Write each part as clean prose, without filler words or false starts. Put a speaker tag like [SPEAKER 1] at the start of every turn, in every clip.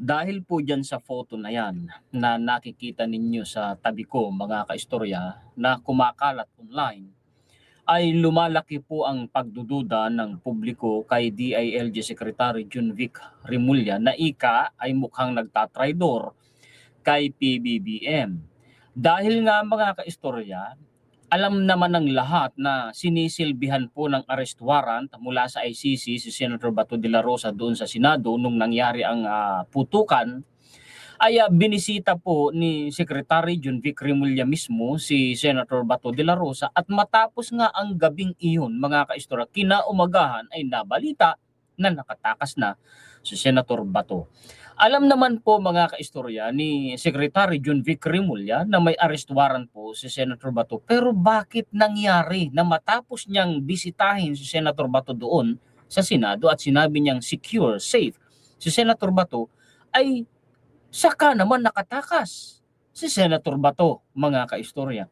[SPEAKER 1] Dahil po dyan sa photo na yan na nakikita ninyo sa tabi ko mga kaistorya na kumakalat online, ay lumalaki po ang pagdududa ng publiko kay DILG Secretary Junvic Rimulya na ika ay mukhang nagtatraidor kay PBBM. Dahil nga mga kaistorya, alam naman ng lahat na sinisilbihan po ng arrest warrant mula sa ICC si Senator Bato de la Rosa doon sa Senado nung nangyari ang putukan, ay binisita po ni Secretary Junvic Rimulya mismo si Senator Bato de la Rosa, at matapos nga ang gabing iyon mga kaistorya, kinaumagahan ay nabalita na nakatakas na si Senator Bato. Alam naman po mga kaistorya ni Secretary Junvic Rimulya na may arrest warrant po si Senator Bato, pero bakit nangyari na matapos niyang bisitahin si Senator Bato doon sa Senado at sinabi niyang secure, safe si Senator Bato, ay saka naman nakatakas si Senator Bato mga kaistorya?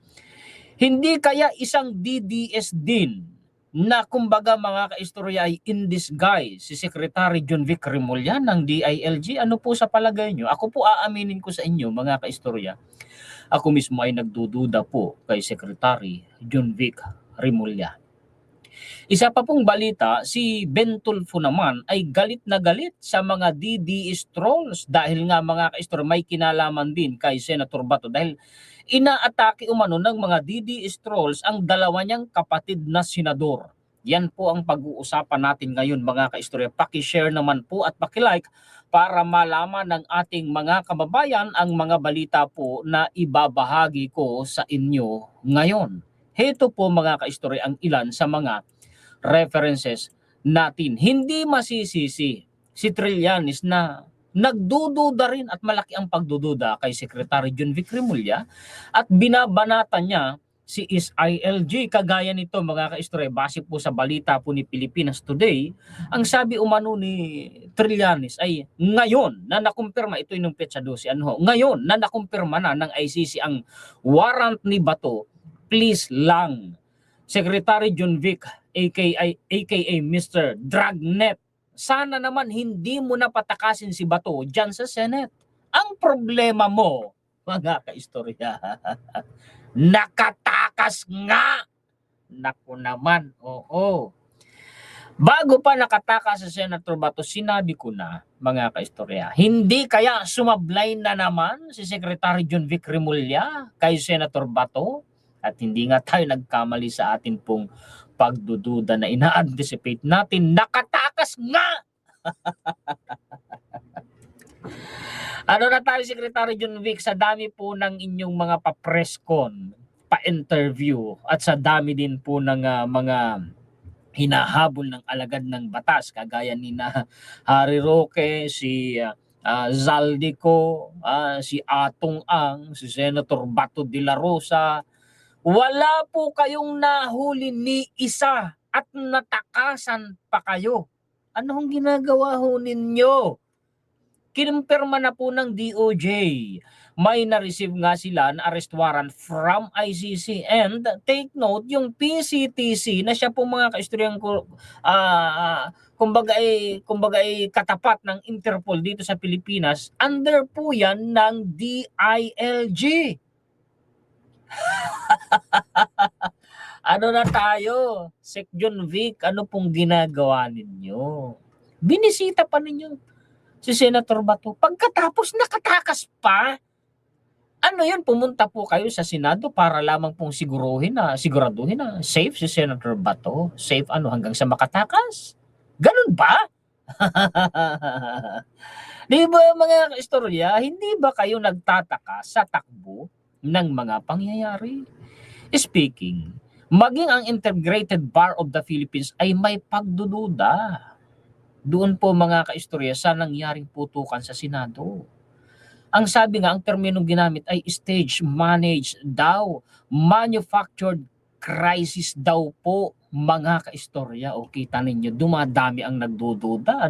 [SPEAKER 1] Hindi kaya isang DDS din na kumbaga mga kaistorya ay in disguise si Secretary Junvic Rimulya ng DILG? Ano po sa palagay nyo? Ako po aaminin ko sa inyo mga kaistorya, ako mismo ay nagdududa po kay Secretary Junvic Rimulya. Isa pa pong balita, si Ben Tulfo naman ay galit na galit sa mga DDS trolls dahil nga mga kaistorya may kinalaman din kay Senator Bato dahil inaatake umano ng mga DDS trolls ang dalawa niyang kapatid na senador. Yan po ang pag-uusapan natin ngayon mga kaistorya. Paki-share naman po at paki-like para malaman ng ating mga kababayan ang mga balita po na ibabahagi ko sa inyo ngayon. Heto po mga kaistorya ang ilan sa mga references natin. Hindi masisisi si Trillanes na nagdududa rin at malaki ang pagdududa kay Secretary Junvic Rimulya at binabanatan niya si SILG. Kagaya nito mga kaistorya, base po sa balita po ni Pilipinas Today, ang sabi umano ni Trillanes ay ngayon na nakumpirma, ito yung petsa 12, ngayon na nakumpirma na ng ICC ang warrant ni Bato, please lang Secretary Junvic aka Mr. Dragnet, sana naman hindi mo na patakasin si Bato dyan sa Senate. Ang problema mo, mga kaistorya, nakatakas nga. Naku naman, oo. Bago pa nakatakas sa Senator Bato, sinabi ko na, mga kaistorya, hindi kaya sumablay na naman si Secretary Junvic Rimulya kay Senator Bato? At hindi nga tayo nagkamali sa atin pong pagdududa na ina-anticipate natin, nakatakas nga! Ano na tayo, Secretary Junvic, sa dami po ng inyong mga pa-press con, pa-interview, at sa dami din po ng mga hinahabol ng alagad ng batas, kagaya ni na Harry Roque, si Zaldico, si Atong Ang, si Senator Bato de la Rosa, wala po kayong nahuli ni isa at natakasan pa kayo. Ano hong ginagawa ho ninyo? Kinumpirma na po ng DOJ. May na-receive nga sila na arrest warrant from ICC, and take note, yung PCTC na siya po mga kaistoryang kumbaga ay katapat ng Interpol dito sa Pilipinas, under po yan ng DILG. Ano na tayo? Sec Junvic, ano pong ginagawa ninyo? Binisita pa ninyo si Senator Bato. Pagkatapos nakatakas pa. Ano yun? Pumunta po kayo sa Senado para lamang pong siguraduhin na safe si Senator Bato. Safe hanggang sa makatakas? Ganun ba? Di ba mga istorya, hindi ba kayo nagtataka sa takbo ng mga pangyayari? Speaking, maging ang Integrated Bar of the Philippines ay may pagdududa doon po mga kaistorya sa nangyaring putukan sa Senado. Ang sabi nga, ang terminong ginamit ay stage managed daw, manufactured crisis daw po mga kaistorya. O kita ninyo, dumadami ang nagdududa.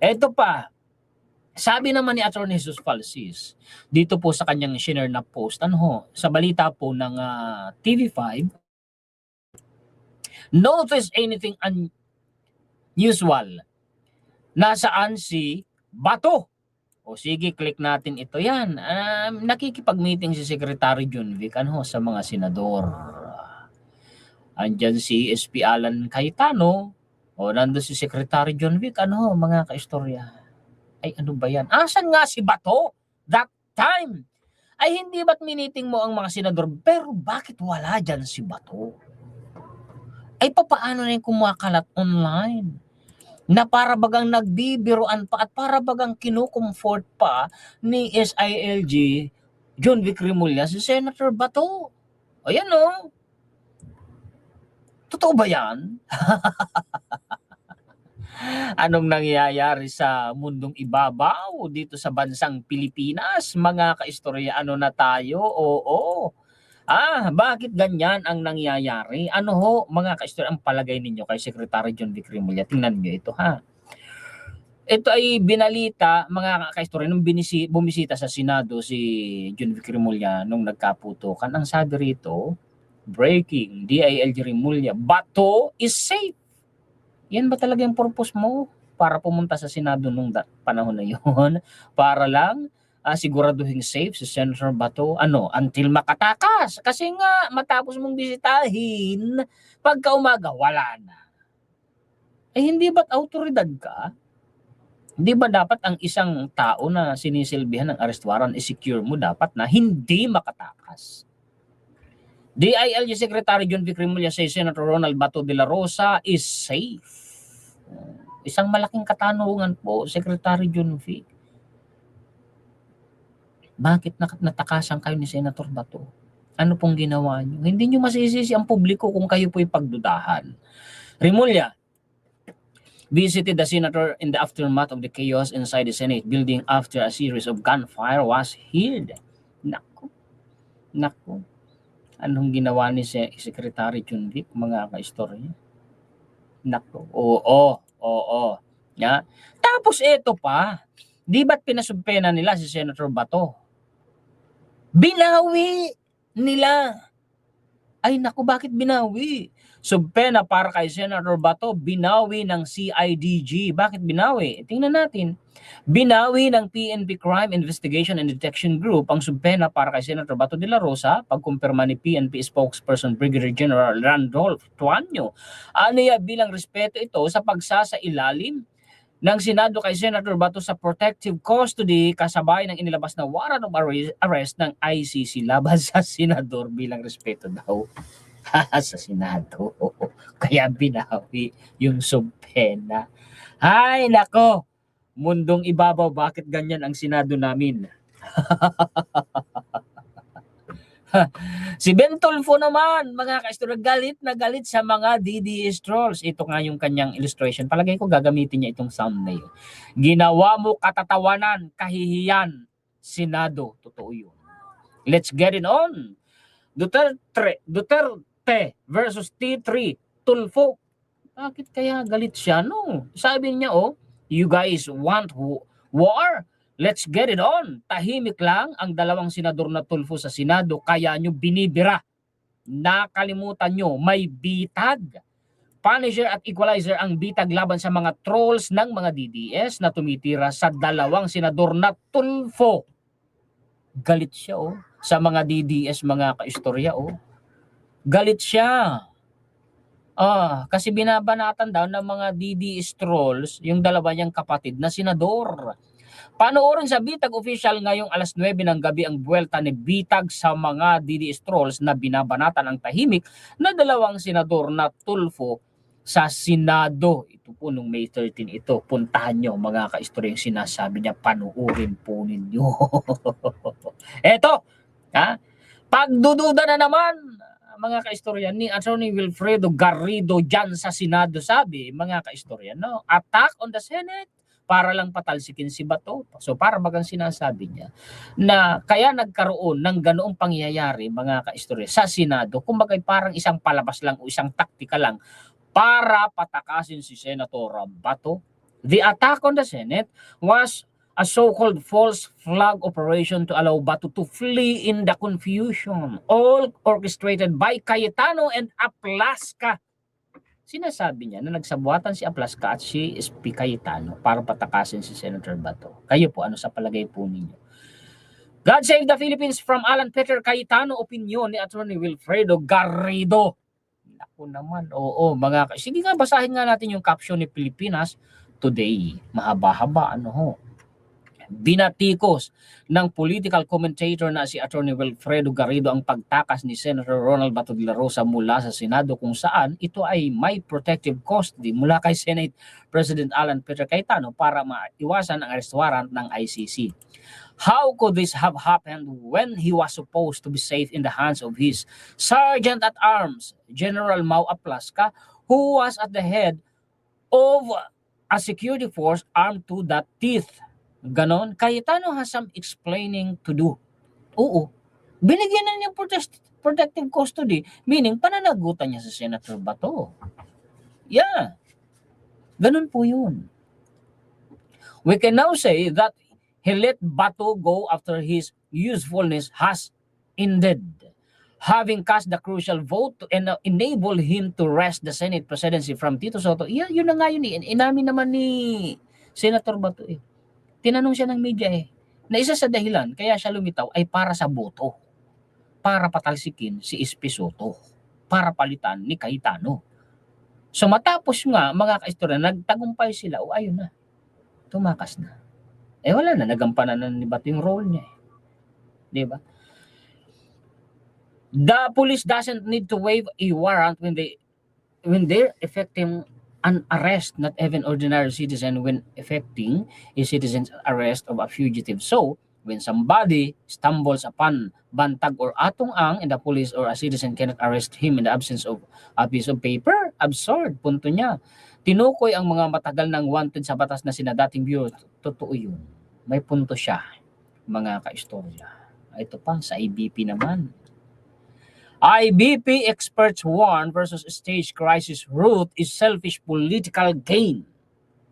[SPEAKER 1] Eto pa, sabi naman ni Attorney Jesus Falsis, dito po sa kanyang share na post, sa balita po ng TV5, notice anything unusual? Nasaan si Bato? O sige, click natin ito. Yan, nakikipag-meeting si Secretary Junvic sa mga senador. Andyan si SP Alan Cayetano. O nandun si Secretary Junvic. Mga kaistorya. Ay, ano ba yan? Asan nga si Bato? That time. Ay, hindi ba't miniting mo ang mga senador? Pero bakit wala dyan si Bato? Ay, papaano na yung kumakalat online? Na para bagang nagbibiruan pa at para bagang kinukomfort pa ni SILG Junvic Rimulya si Senator Bato. Ayan o. Totoo ba yan? Anong nangyayari sa mundong ibabaw dito sa bansang Pilipinas? Mga kaistorya, ano na tayo? Oo. Bakit ganyan ang nangyayari? Mga kaistorya, ang palagay ninyo kay Secretary Junvic Rimulya? Tingnan nyo ito Ito ay binalita, mga kaistorya, nung bumisita sa Senado si Junvic Rimulya nung nagkaputukan. Ang sabi rito, breaking, DILG Rimulya, Bato is safe. Yan ba talaga yung purpose mo para pumunta sa Senado nung panahon na yun? Para lang siguraduhin safe si Senator Bato until makatakas. Kasi nga matapos mong bisitahin, pagka umaga wala na. Hindi ba't autoridad ka? Hindi ba dapat ang isang tao na sinisilbihan ng arrest warrant i-secure mo dapat na hindi makatakas? DILG Secretary Junvic Rimulya says Senator Ronald Bato de la Rosa is safe. Isang malaking katanungan po, Secretary Junvic. Bakit natakasan kayo ni Senator Bato? Ano pong ginawa niyo? Hindi niyo masisisi ang publiko kung kayo po'y pagdudahan. Rimulya visited the senator in the aftermath of the chaos inside the Senate building after a series of gunfire was heard. Naku. Anong ginawa ni Secretary Junvic, mga kaistorya? Naku. Oo. Yeah. Tapos ito pa, di ba't pinasumpena nila si Senator Bato? Binawi nila. Ay naku, bakit binawi? Subpena para kay Senator Bato, binawi ng CIDG. Bakit binawi? Tingnan natin. Binawi ng PNP Crime Investigation and Detection Group ang subpena para kay Senator Bato de la Rosa, pagkumpirma ni PNP spokesperson Brigadier General Randolph Tuanyo. Aniya bilang respeto ito sa pagsasailalim ng Senado kay Senator Bato sa protective custody kasabay ng inilabas na warrant of arrest ng ICC laban sa senador bilang respeto daw sa Senado. Kaya binawi yung subpena. Ay nako, mundong ibabaw, bakit ganyan ang Senado namin? Si Ben Tulfo naman, mga kaistorya, galit na galit sa mga DDS trolls. Ito nga yung kanyang illustration. Palagay ko gagamitin niya itong thumbnail. Ginawa mo katatawanan, kahihiyan, Senado. Totoo yun. Let's get it on. Duterte versus T3, Tulfo. Bakit kaya galit siya? Sabi niya, you guys want war? Let's get it on. Tahimik lang ang dalawang senador na Tulfo sa Senado, kaya nyo binibira. Nakalimutan nyo, may bitag. Punisher at equalizer ang bitag laban sa mga trolls ng mga DDS na tumitira sa dalawang senador na Tulfo. Galit siya sa mga DDS, mga kaistorya Galit siya. Kasi binabanatan daw ng mga DDS trolls yung dalawa niyang kapatid na senador. Panoorin sa Bitag Official ngayong alas 9 ng gabi ang buwelta ni Bitag sa mga DDS trolls na binabanatan ang tahimik na dalawang senador na Tulfo sa Senado. Ito po nung May 13 ito. Puntahan nyo mga kaistorya yung sinasabi niya. Panoorin po ninyo. Eto, pagdududa na naman mga kaistorya ni Attorney Wilfredo Garrido dyan sa Senado. Sabi mga kaistorya, attack on the Senate para lang patalsikin si Bato. So para bagang sinasabi niya na kaya nagkaroon ng ganoong pangyayari mga kaistorya sa Senado, kumbaga parang isang palabas lang o isang taktika lang para patakasin si Senator Bato. The attack on the Senate was a so-called false flag operation to allow Bato to flee in the confusion, all orchestrated by Cayetano and Aplaska. sinasabi niya na nagsabuatan si Aplasca at si SP Cayetano para patakasin si Senator Bato. Kayo po, ano sa palagay po ninyo? God Save the Philippines from Alan Peter Cayetano, opinion ni Attorney Wilfredo Garrido. Naku naman, oo, sige nga, basahin nga natin yung caption ni Pilipinas Today. Mahaba-haba, ano ho. Binatikos ng political commentator na si Attorney Wilfredo Garrido ang pagtakas ni Senator Ronald Bato de la Rosa mula sa Senado kung saan ito ay may protective custody mula kay Senate President Alan Peter Cayetano para maiwasan ang arrest warrant ng ICC. How could this have happened when he was supposed to be safe in the hands of his Sergeant at Arms, General Mau Aplasca, who was at the head of a security force armed to the teeth? Ganon, Cayetano has some explaining to do. Oo, binigyan na niya protective custody, meaning pananagutan niya sa Senator Bato. Yeah, ganon po yun. We can now say that he let Bato go after his usefulness has ended, having cast the crucial vote to enable him to wrest the Senate presidency from Tito Soto. Yun na nga yun, inamin naman ni Senator Bato eh. Tinanong siya ng media na isa sa dahilan kaya siya lumitaw ay para sa boto, para patalsikin si SP Soto, para palitan ni Cayetano. So matapos nga mga kaistorya, nagtagumpay sila, ayun na, tumakas na. Wala na, nagampanan na ni Bato yung role niya. Diba? The police doesn't need to waive a warrant when they're effecting an arrest, not even ordinary citizen when effecting a citizen's arrest of a fugitive. So, when somebody stumbles upon bantag or atong-ang and the police or a citizen cannot arrest him in the absence of a piece of paper, absurd, punto niya. Tinukoy ang mga matagal ng wanted sa batas na sina dating bureau. Totoo yun. May punto siya, mga kaistorya. Ito pa, sa IBP naman. IBP experts warn versus stage crisis route is selfish political gain.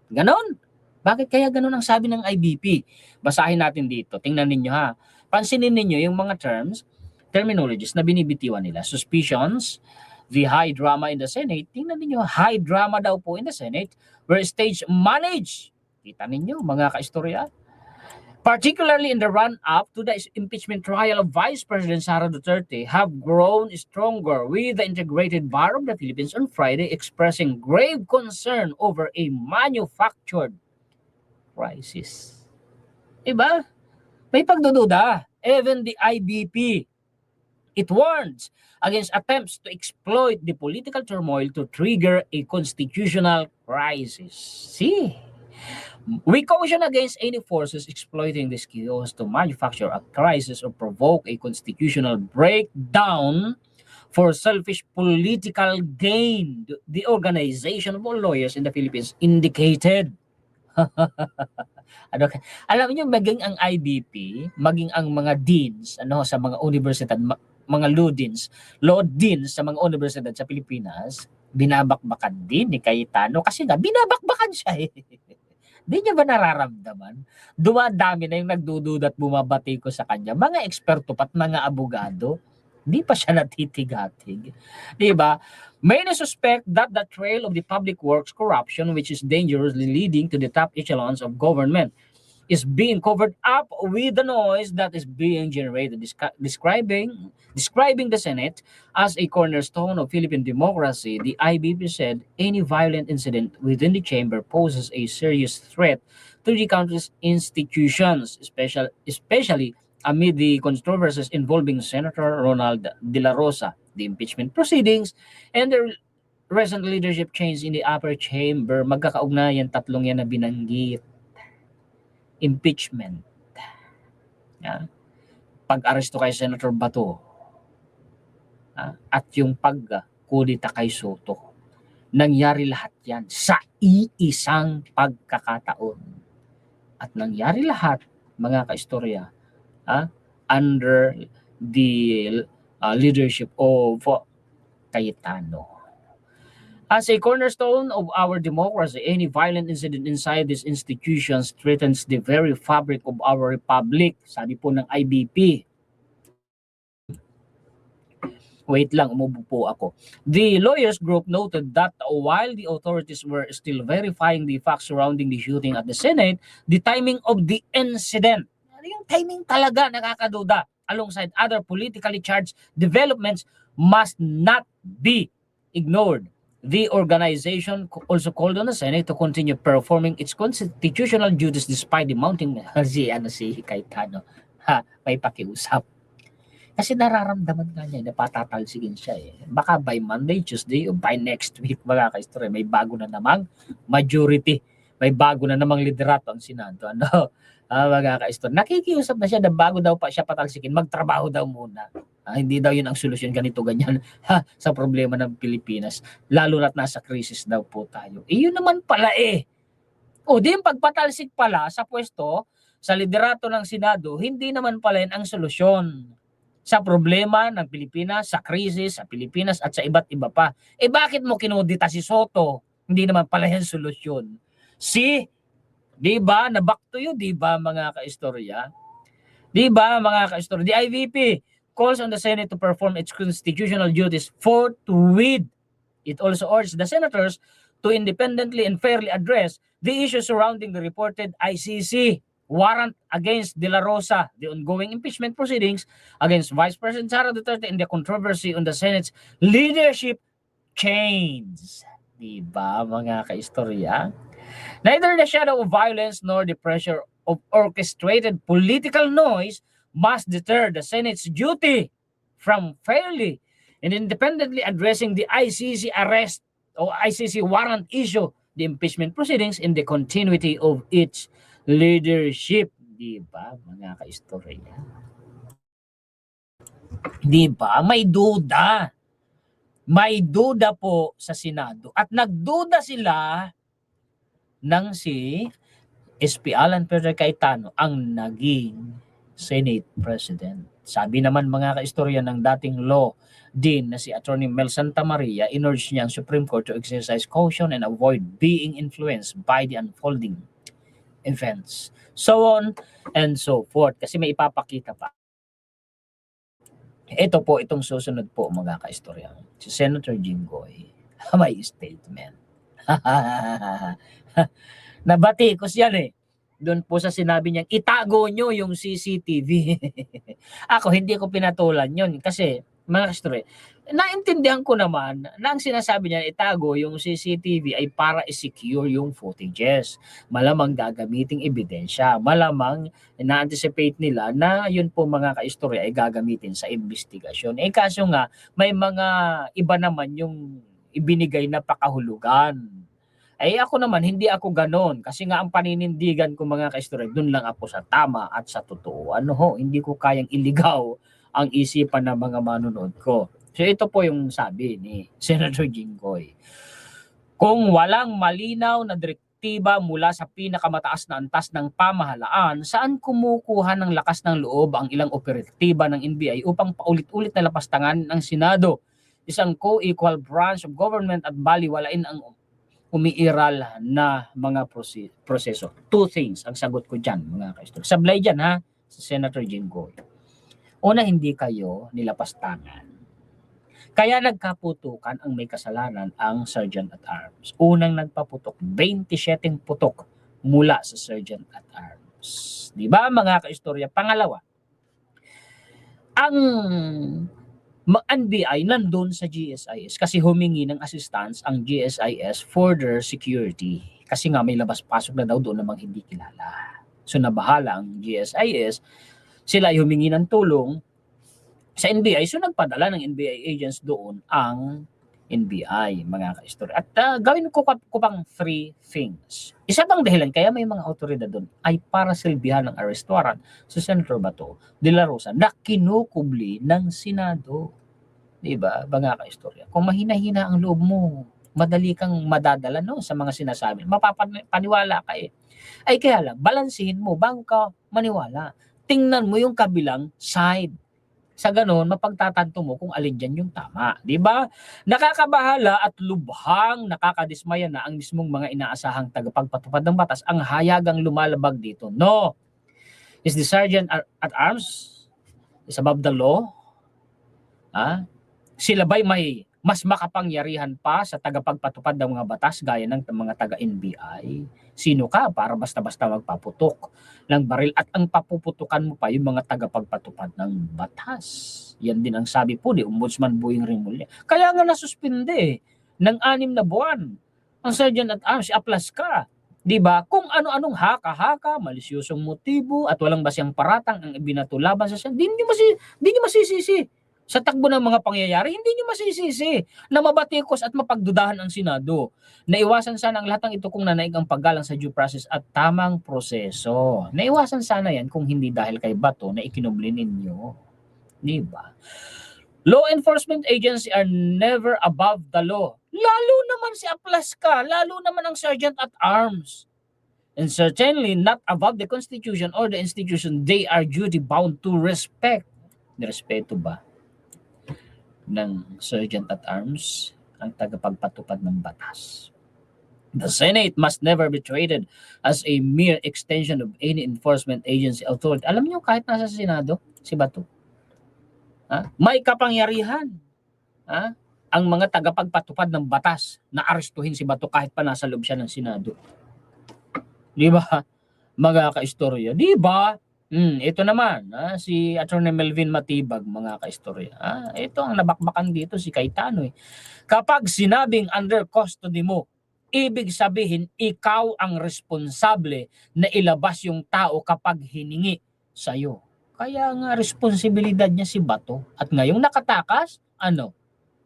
[SPEAKER 1] Ganon? Bakit kaya ganon ang sabi ng IBP? Basahin natin dito. Tingnan ninyo ha. Pansinin ninyo yung mga terminologies na binibitiwan nila. Suspicions, the high drama in the Senate. Tingnan ninyo, high drama daw po in the Senate where stage managed. Kita ninyo, mga kaistorya. Particularly in the run-up to the impeachment trial of Vice President Sara Duterte, have grown stronger, with the Integrated Bar of the Philippines on Friday expressing grave concern over a manufactured crisis. Diba? May pagdududa. Even the IBP, it warns against attempts to exploit the political turmoil to trigger a constitutional crisis. See? We caution against any forces exploiting this chaos to manufacture a crisis or provoke a constitutional breakdown for selfish political gain. The Organization of All Lawyers in the Philippines indicated. Alam niyo, maging ang IBP, maging ang mga deans sa mga universidad, mga law deans sa mga universidad sa Pilipinas, binabakbakan din ni Cayetano kasi nga binabakbakan siya Di niya ba nararamdaman? Dumadami na yung nagdududa at bumabati ko sa kanya. Mga eksperto pat mga abogado, di pa siya natitigatig. Di ba? Many suspect that the trail of the public works corruption, which is dangerously leading to the top echelons of government, is being covered up with the noise that is being generated, describing the Senate as a cornerstone of Philippine democracy. The IBP said any violent incident within the chamber poses a serious threat to the country's institutions, especially amid the controversies involving Senator Ronald De La Rosa, the impeachment proceedings, and the recent leadership change in the upper chamber. Magkakaugnayan tatlong yan na binanggit. Impeachment, pag-aresto kay Senator Bato, at yung pagkudita kay Soto. Nangyari lahat yan sa iisang pagkakataon. At nangyari lahat, mga kaistorya, under the leadership of Cayetano. As a cornerstone of our democracy, any violent incident inside these institutions threatens the very fabric of our republic, sabi po ng IBP. Wait lang, umubo po ako. The lawyers group noted that while the authorities were still verifying the facts surrounding the shooting at the Senate, the timing of the incident, yung timing talaga nakakaduda, alongside other politically charged developments must not be ignored. The organization also called on the Senate to continue performing its constitutional duties despite the mounting si Cayetano. May pakiusap. Kasi nararamdaman nga niya na patatalsigin siya eh. Baka by Monday, Tuesday, o by next week, mga ka-istorya, may bago na namang majority. May bago na namang liderato ang Senado. Ano? Mga ka-istorya, nakikiusap na siya na bago daw pa siya patalsigin, magtrabaho daw muna. Hindi daw yun ang solusyon, ganito, ganyan, sa problema ng Pilipinas. Lalo na't nasa krisis daw po tayo. Yun naman pala eh. O di yung pagpatalsik pala sa pwesto, sa liderato ng Senado, hindi naman pala yun ang solusyon sa problema ng Pilipinas, sa krisis sa Pilipinas at sa iba't iba pa. Bakit mo kinudita si Soto? Hindi naman pala yan solusyon. Di ba, na back to you, di ba mga kaistorya? Di ba mga kaistorya? The IVP calls on the Senate to perform its constitutional duties forthwith. It also urged the senators to independently and fairly address the issues surrounding the reported ICC warrant against De La Rosa, the ongoing impeachment proceedings against Vice President Sara Duterte, and the controversy on the Senate's leadership change. Diba mga kaistorya? Neither the shadow of violence nor the pressure of orchestrated political noise must deter the Senate's duty from fairly and independently addressing the ICC arrest o ICC warrant issue, the impeachment proceedings in the continuity of its leadership. Di ba mga kaistorya? Di ba? May duda. May duda po sa Senado. At nagduda sila nang si SP Alan Peter Cayetano ang naging Senate President. Sabi naman mga kaistorya ng dating law din na si Attorney Mel Santamaria, inurge niya ang Supreme Court to exercise caution and avoid being influenced by the unfolding events. So on and so forth. Kasi may ipapakita pa. Ito po, itong susunod po mga kaistorya. Si Senator Jinggoy, may statement. Nabatikos yan eh. Doon po sa sinabi niyang, itago nyo yung CCTV. Ako, hindi ko pinatulan yun. Kasi, mga kaistorya, naintindihan ko naman na ang sinasabi niya itago yung CCTV ay para i-secure yung footages. Malamang gagamiting ebidensya. Malamang na-anticipate nila na yun po mga kaistorya ay gagamitin sa investigasyon. Kaso nga, may mga iba naman yung ibinigay na pakahulugan. Ako naman, hindi ako ganon. Kasi nga ang paninindigan ko mga kaistorya, dun lang ako sa tama at sa totoo. Hindi ko kayang iligaw ang isipan ng mga manonood ko. So ito po yung sabi ni Senator Jinggoy. Kung walang malinaw na direktiba mula sa pinakamataas na antas ng pamahalaan, saan kumukuha ng lakas ng loob ang ilang operatiba ng NBI upang paulit-ulit na lapastangan ng Senado, isang co-equal branch of government, at baliwalain ang umiiral na mga proseso? Two things ang sagot ko dyan mga kaistorya. Sablay dyan ha, sa Senator Jinggoy. Una, hindi kayo nilapastangan. Kaya nagkaputukan ang may kasalanan ang Sergeant at Arms. Unang nagpaputok, 27 putok mula sa Sergeant at Arms. Di ba mga kaistorya? Pangalawa, ang NBI nandun sa GSIS kasi humingi ng assistance ang GSIS for their security. Kasi nga may labas-pasok na daw doon namang hindi kilala. So nabahala ang GSIS, sila ay humingi ng tulong sa NBI. So nagpadala ng NBI agents doon ang NBI, mga kaistorya. At gawin ko pang 3 things. Isa pang dahilan kaya may mga autoridad doon ay para silbihan ng arrest warrant sa Senator Bato de la Rosa na kinukubli ng Senado. Diba, mga kaistorya? Kung mahina-hina ang loob mo, madali kang madadala sa mga sinasabi. Mapapaniwala ka eh. Kaya lang, balansihin mo bago ka maniwala. Tingnan mo yung kabilang side. Sa ganoon, mapagtatanto mo kung alin dyan yung tama. Diba? Nakakabahala at lubhang nakakadismaya na ang mismong mga inaasahang tagapagpatupad ng batas ang hayagang lumalabag dito. No. Is the Sergeant at Arms is above the law? Sila ba'y may mas makapangyarihan pa sa tagapagpatupad ng mga batas gaya ng mga taga-NBI? Sino ka para basta-basta magpaputok ng baril at ang papuputukan mo pa yung mga tagapagpatupad ng batas? Yan din ang sabi po ni Ombudsman Boying Rimulya. Kaya nga nasuspinde ng 6 na buwan ang Sergeant at Arms, Aplaska. Di ba? Kung ano-anong haka-haka, malisyosong motibo at walang basang paratang ang ibinato laban sa siya, di nyo masisisi. Sa takbo ng mga pangyayari, hindi nyo masisisi na mabatikos at mapagdudahan ang Senado. Naiwasan sana ang lahat ng ito kung nanaig ang paggalang sa due process at tamang proseso. Naiwasan sana yan kung hindi dahil kay Bato na ikinubli ninyo. Di ba? Law enforcement agency are never above the law. Lalo naman si Aplaska, lalo naman ang Sergeant at Arms. And certainly not above the Constitution or the institution they are duty bound to respect. Nirespeto ba ng Sergeant at Arms ang tagapagpatupad ng batas? The Senate must never be treated as a mere extension of any enforcement agency authority. Alam niyo, kahit nasa Senado, si Bato, may kapangyarihan ang mga tagapagpatupad ng batas na arestuhin si Bato kahit pa nasa loob siya ng Senado. Di ba? Mga kaistorya. Di ba? Ito naman, si Attorney Melvin Matibag, mga kaistorya. Ito ang nabakbakan dito, si Cayetano. Kapag sinabing under custody mo, ibig sabihin ikaw ang responsable na ilabas yung tao kapag hiningi sa'yo. Kaya nga responsibilidad niya si Bato. At ngayong nakatakas,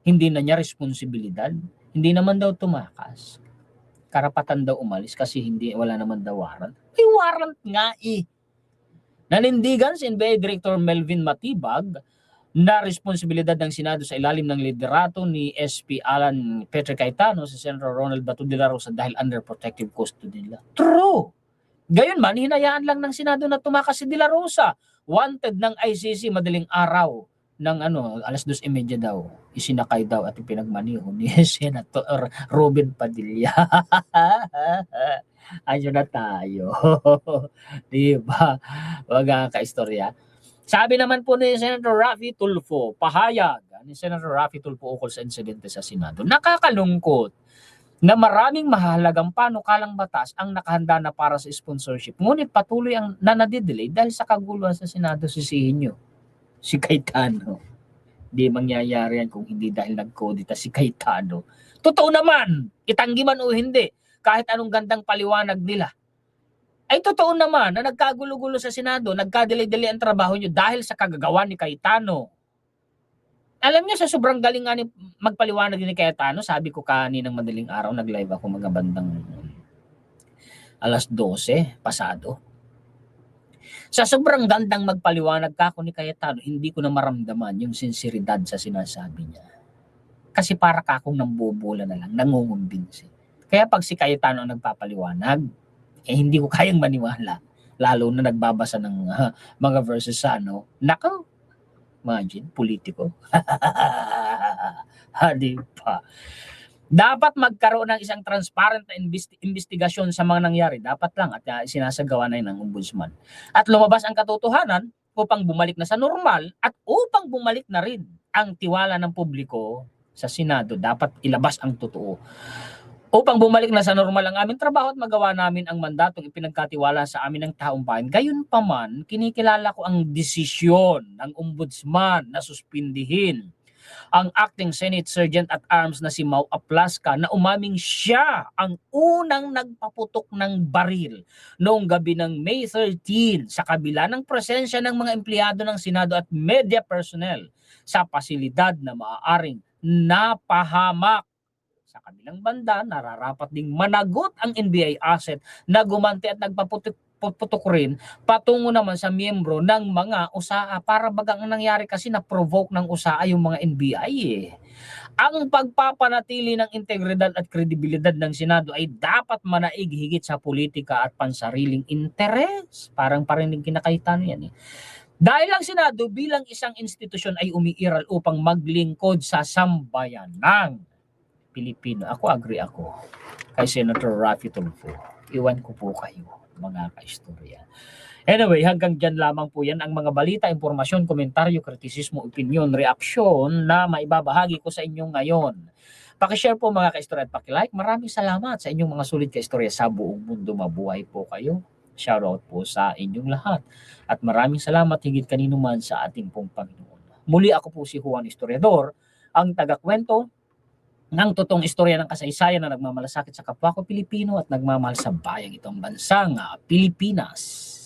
[SPEAKER 1] hindi na niya responsibilidad. Hindi naman daw tumakas. Karapatan daw umalis kasi wala naman daw warrant. May warrant nga Nanindigan si NBI Director Melvin Matibag na responsibilidad ng Senado sa ilalim ng liderato ni SP Alan Petre Cayetano si Senator Ronald Bato de la Rosa dahil under protective custody nila. True! Gayunman, hinayaan lang ng Senado na tumakas si de la Rosa. Wanted ng ICC madaling araw ng 2:30 daw. Isinakay daw at ipinagmaniho ni Senator Robin Padilla. Ayun na tayo. Di ba? Mga kaistorya. Sabi naman po ni Senator Raffy Tulfo, pahayag ni Senator Raffy Tulfo ukol sa insidente sa Senado. Nakakalungkot na maraming mahalagang panukalang batas ang nakahanda na para sa sponsorship. Ngunit patuloy ang nanadidelay dahil sa kaguluhan sa Senado. Sisihin nyo si Cayetano. Di mangyayari yan kung hindi dahil nagkodita si Cayetano. Totoo naman, itanggi man o hindi, kahit anong gandang paliwanag nila, ay totoo naman na nagkagulo-gulo sa Senado, nagkadelay-delay ang trabaho nyo dahil sa kagagawa ni Cayetano. Alam niyo, sa sobrang galing nga magpaliwanag ni Cayetano, sabi ko kaninang madaling araw, nag-live ako mga bandang 12:00 pasado. Sa sobrang gandang magpaliwanag kako ni Cayetano, hindi ko na maramdaman yung sinseridad sa sinasabi niya. Kasi para kakong nambobola na lang, nangungumbinsi. Kaya pag si Cayetano ang nagpapaliwanag, hindi ko kayang maniwala. Lalo na nagbabasa ng mga verses sa nako, imagine, politiko. Di pa. Dapat magkaroon ng isang transparent na investigasyon sa mga nangyari. Dapat lang at sinasagawa na yun ng ombudsman. At lumabas ang katotohanan upang bumalik na sa normal at upang bumalik na rin ang tiwala ng publiko sa Senado. Dapat ilabas ang totoo. Upang bumalik na sa normal ang aming trabaho at magawa namin ang mandatong ipinagkatiwala sa amin ng taong bayan. Gayunpaman, kinikilala ko ang desisyon ng ombudsman na suspindihin ang acting Senate Sergeant at Arms na si Mau Aplaska na umaming siya ang unang nagpaputok ng baril noong gabi ng May 13 sa kabila ng presensya ng mga empleyado ng Senado at media personnel sa pasilidad na maaaring napahamak. Sa kabilang banda, nararapat ding managot ang NBI asset na gumanti at nagpaputok rin patungo naman sa miyembro ng mga USAA. Para bagang nangyari kasi na-provoke ng USAA yung mga NBI Ang pagpapanatili ng integridad at kredibilidad ng Senado ay dapat manaig higit sa politika at pansariling interes. Parang parinig kina Cayetano yan Dahil ang Senado bilang isang institusyon ay umiiral upang maglingkod sa sambayanang Pilipino. Agree ako kay Senator Raffy Tulfo. Iwan ko po kayo. mga kaistorya. Anyway, hanggang dyan lamang po yan ang mga balita, impormasyon, komentaryo, kritisismo, opinion, reaksyon na maibabahagi ko sa inyo ngayon. Pakishare po mga kaistorya at pakilike. Maraming salamat sa inyong mga sulit kaistorya sa buong mundo. Mabuhay po kayo. Shoutout po sa inyong lahat. At maraming salamat higit kanino man sa ating pong Panginoon. Muli ako po si Juan Historiador, ang tagakwento ng totoong istorya ng kasaysayan na nagmamalasakit sa kapwa ko Pilipino at nagmamahal sa bayang itong bansang Pilipinas.